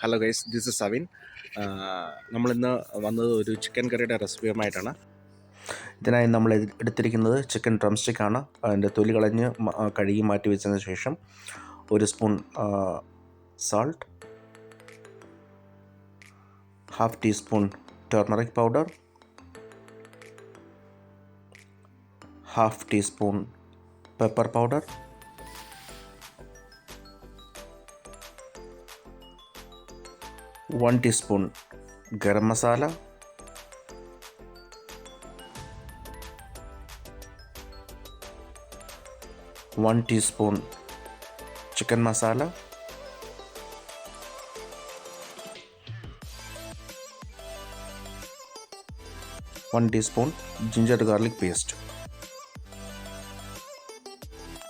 Hello guys, this is Savin. നമ്മളിന്ന് വന്നത് ഒരു ചിക്കൻ കറിയുടെ റെസിപ്പിയുമായിട്ടാണ്. ഇതിനായി നമ്മൾ എടുത്തിരിക്കുന്നത് ചിക്കൻ ഡ്രം സ്റ്റിക്കാണ്. അതിൻ്റെ തൊലി കളഞ്ഞ് കഴുകി മാറ്റി വെച്ചതിന് ശേഷം 1 spoon salt, 1/2 teaspoon turmeric powder, 1/2 teaspoon pepper powder, 1 teaspoon garam masala, 1 teaspoon chicken masala, 1 teaspoon ginger garlic paste.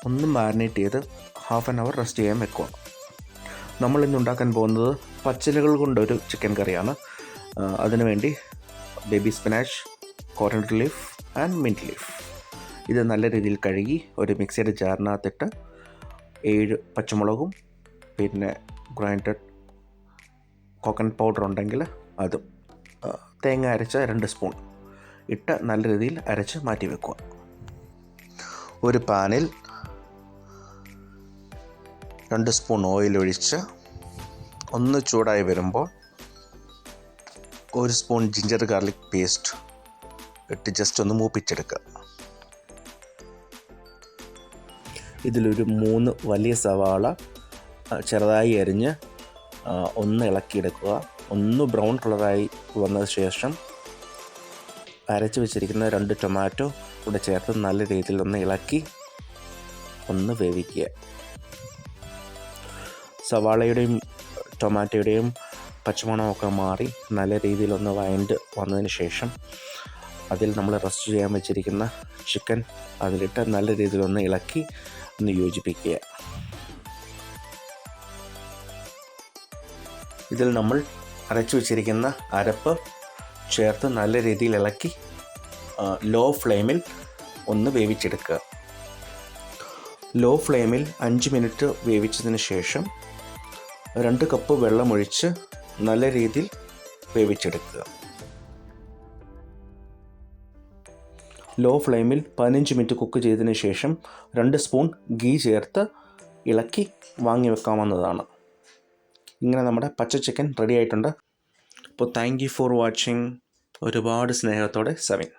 ഒന്ന് മാരിനേറ്റ് ചെയ്ത് 1/2 hour റെസ്റ്റ് ചെയ്യാൻ വെക്കുക. നമ്മളിന്ന് ഉണ്ടാക്കാൻ പോകുന്നത് പച്ചിലകൾ കൊണ്ടൊരു ചിക്കൻ കറിയാണ്. അതിനുവേണ്ടി baby spinach, coriander leaf and mint leaf ഇത് നല്ല രീതിയിൽ കഴുകി ഒരു മിക്സിയുടെ ജാറിനകത്തിട്ട് 7 പച്ചമുളകും പിന്നെ ഗ്രൈൻഡഡ് കോക്കനട്ട് പൗഡർ ഉണ്ടെങ്കിൽ അതും, തേങ്ങ അരച്ച 2 സ്പൂൺ ഇട്ട് നല്ല രീതിയിൽ അരച്ച് മാറ്റി വെക്കുക. ഒരു പാനിൽ 2 സ്പൂൺ ഓയിൽ ഒഴിച്ച് ഒന്ന് ചൂടായി വരുമ്പോൾ 1 സ്പൂൺ ജിഞ്ചർ ഗാർലിക് പേസ്റ്റ് ഇട്ട് ജസ്റ്റ് ഒന്ന് മൂപ്പിച്ചെടുക്കുക. ഇതിലൊരു 3 വലിയ സവാള ചെറുതായി അരിഞ്ഞ് ഒന്ന് ഇളക്കിയെടുക്കുക. ഒന്ന് ബ്രൗൺ കളറായി വന്നതിന് ശേഷം അരച്ച് വെച്ചിരിക്കുന്ന 2 ടൊമാറ്റോ കൂടെ ചേർത്ത് നല്ല രീതിയിൽ ഒന്ന് ഇളക്കി ഒന്ന് വേവിക്കുക. സവാളയുടെയും ടൊമാറ്റോയുടെയും പച്ചമണമൊക്കെ മാറി നല്ല രീതിയിലൊന്ന് വഴണ്ട് വന്നതിന് ശേഷം അതിൽ നമ്മൾ റസ്റ്റ് ചെയ്യാൻ വെച്ചിരിക്കുന്ന ചിക്കൻ അതിലിട്ട് നല്ല രീതിയിലൊന്ന് ഇളക്കി ഒന്ന് യോജിപ്പിക്കുക. ഇതിൽ നമ്മൾ അരച്ചു വെച്ചിരിക്കുന്ന അരപ്പ് ചേർത്ത് നല്ല രീതിയിൽ ഇളക്കി ലോ ഫ്ലെയിമിൽ ഒന്ന് വേവിച്ചെടുക്കുക. ലോ ഫ്ലെയിമിൽ 5 മിനിറ്റ് വേവിച്ചതിന് ശേഷം 2 കപ്പ് വെള്ളമൊഴിച്ച് നല്ല രീതിയിൽ വേവിച്ചെടുക്കുക. ലോ ഫ്ലെയിമിൽ 15 മിനിറ്റ് കുക്ക് ചെയ്തതിന് ശേഷം 2 സ്പൂൺ ഗീ ചേർത്ത് ഇളക്കി വാങ്ങി വെക്കാവുന്നതാണ്. ഇങ്ങനെ നമ്മുടെ പച്ച ചിക്കൻ റെഡി ആയിട്ടുണ്ട്. അപ്പോൾ താങ്ക് യു ഫോർ വാച്ചിങ്. ഒരുപാട് സ്നേഹത്തോടെ സവിൻ.